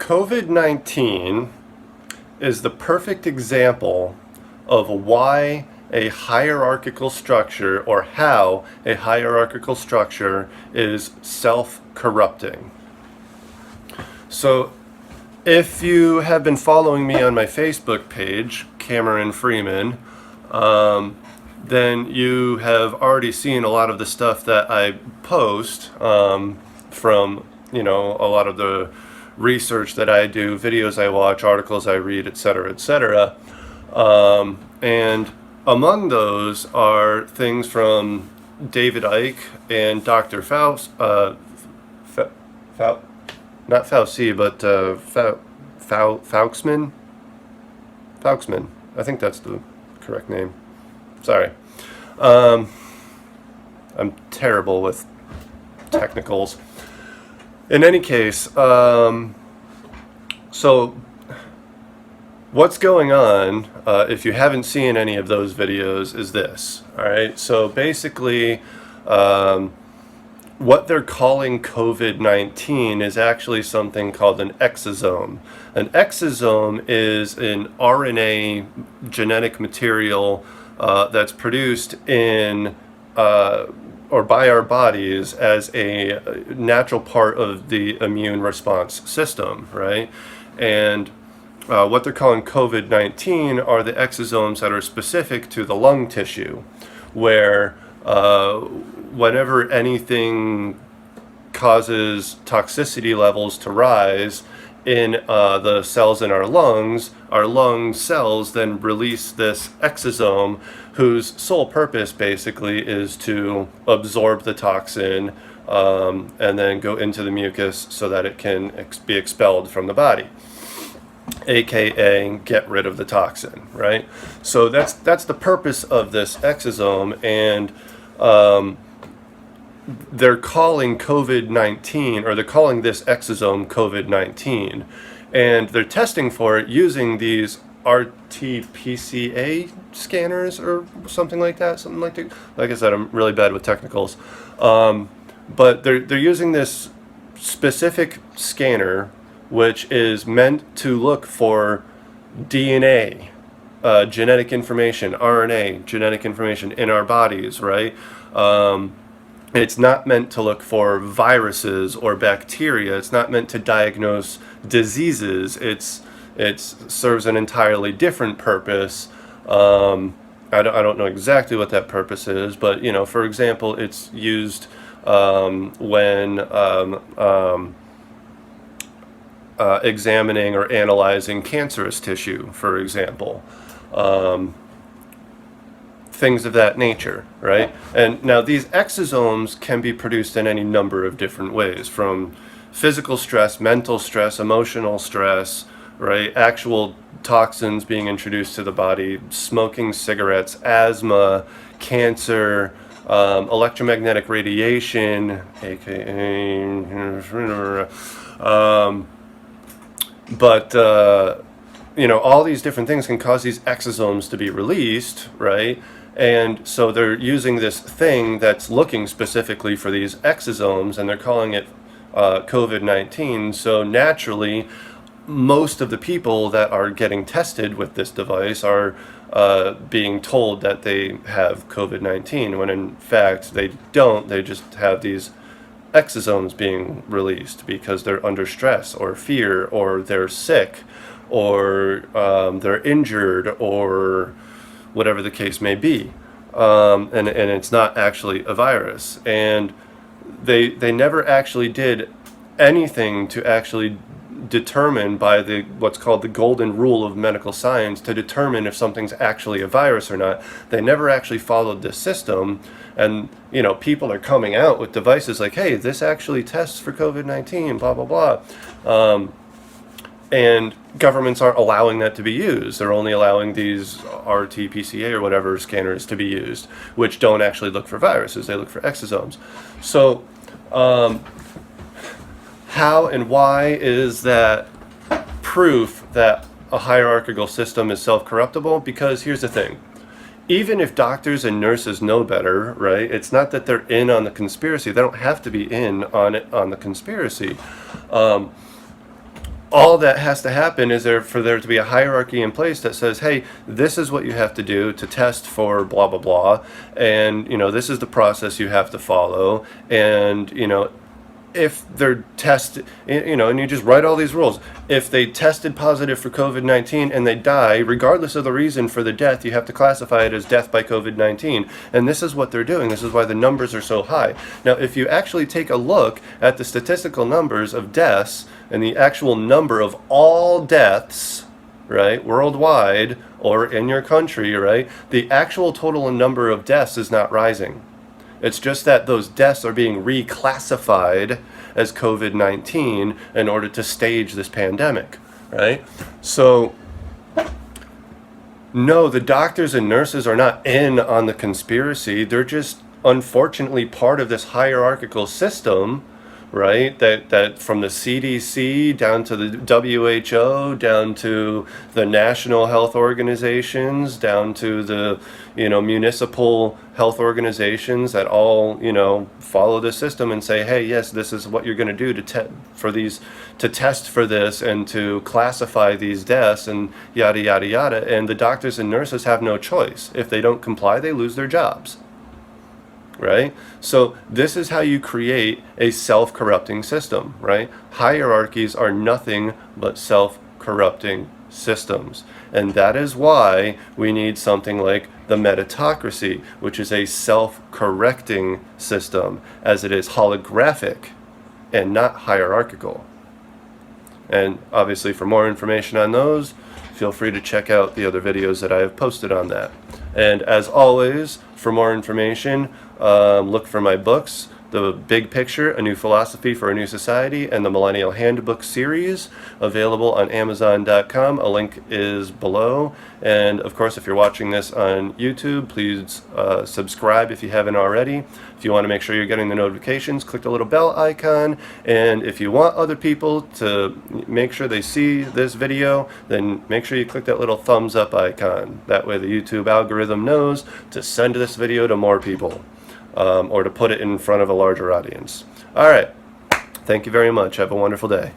COVID-19 is the perfect example of why a hierarchical structure, or how a hierarchical structure is self-corrupting. So if you have been following me on my Facebook page, Kamiron Freeman, then you have already seen a lot of the stuff that I post from, a lot of the research that I do, videos I watch, articles I read, etc., etc. And among those are things from David Icke and Dr. Faust, not Fauci, but Fauxman. Fauxman. I think that's the correct name. Sorry. I'm terrible with technicals. In any case, so what's going on, if you haven't seen any of those videos, is this. All right. So basically, what they're calling COVID-19 is actually something called an exosome. An exosome is an RNA genetic material that's produced in or by our bodies as a natural part of the immune response system, right? And what they're calling COVID-19 are the exosomes that are specific to the lung tissue, where whenever anything causes toxicity levels to rise in the cells in our lungs lung cells then release this exosome, whose sole purpose basically is to absorb the toxin and then go into the mucus so that it can be expelled from the body, aka get rid of the toxin, right? So that's the purpose of this exosome, and they're calling COVID-19, or they're calling this exosome COVID-19, and they're testing for it using these RT-PCR scanners or something like that. Like I said, I'm really bad with technicals, but they're using this specific scanner, which is meant to look for DNA, genetic information, RNA, genetic information in our bodies, right? It's not meant to look for viruses or bacteria. It's not meant to diagnose diseases. It serves an entirely different purpose. I don't know exactly what that purpose is, but for example, it's used when examining or analyzing cancerous tissue, for example. Things of that nature, right? And now these exosomes can be produced in any number of different ways, from physical stress, mental stress, emotional stress, right? Actual toxins being introduced to the body, smoking cigarettes, asthma, cancer, electromagnetic radiation, aka all these different things can cause these exosomes to be released, right? And so they're using this thing that's looking specifically for these exosomes, and they're calling it COVID-19. So naturally, most of the people that are getting tested with this device are being told that they have COVID-19, when in fact they don't. They just have these exosomes being released because they're under stress or fear, or they're sick, or they're injured, or whatever the case may be, and it's not actually a virus. And they never actually did anything to actually determine by what's called the golden rule of medical science to determine if something's actually a virus or not. They never actually followed this system, and people are coming out with devices like, hey, this actually tests for COVID-19, blah blah blah. And governments aren't allowing that to be used. They're only allowing these RT-PCR or whatever scanners to be used, which don't actually look for viruses. They look for exosomes. So how and why is that proof that a hierarchical system is self-corruptible? Because here's the thing. Even if doctors and nurses know better, right, it's not that they're in on the conspiracy. They don't have to be in on the conspiracy. all that has to happen is for there to be a hierarchy in place that says, hey, this is what you have to do to test for blah blah blah, and this is the process you have to follow, and if they're tested, and you just write all these rules. If they tested positive for COVID-19 and they die, regardless of the reason for the death, you have to classify it as death by COVID-19. And this is what they're doing. This is why the numbers are so high. Now, if you actually take a look at the statistical numbers of deaths and the actual number of all deaths, right, worldwide or in your country, right, the actual total number of deaths is not rising. It's just that those deaths are being reclassified as COVID-19 in order to stage this pandemic, right? So, no, the doctors and nurses are not in on the conspiracy. They're just, unfortunately, part of this hierarchical system, right? That from the CDC down to the WHO, down to the national health organizations, down to the municipal health organizations that all follow the system and say, hey, yes, this is what you're going to do to test for this and to classify these deaths and yada yada yada. And the doctors and nurses have no choice. If they don't comply, they lose their jobs. Right? So this is how you create a self-corrupting system, right? Hierarchies are nothing but self-corrupting systems. And that is why we need something like the Metatocracy, which is a self-correcting system, as it is holographic and not hierarchical. And obviously, for more information on those, feel free to check out the other videos that I have posted on that. And as always, for more information, look for my books, The Big Picture, A New Philosophy for a New Society, and the Millennial Handbook series, available on Amazon.com. A link is below. And of course, if you're watching this on YouTube, please subscribe if you haven't already. If you want to make sure you're getting the notifications, click the little bell icon. And if you want other people to make sure they see this video, then make sure you click that little thumbs up icon. That way the YouTube algorithm knows to send this video to more people. Or to put it in front of a larger audience. All right. Thank you very much. Have a wonderful day.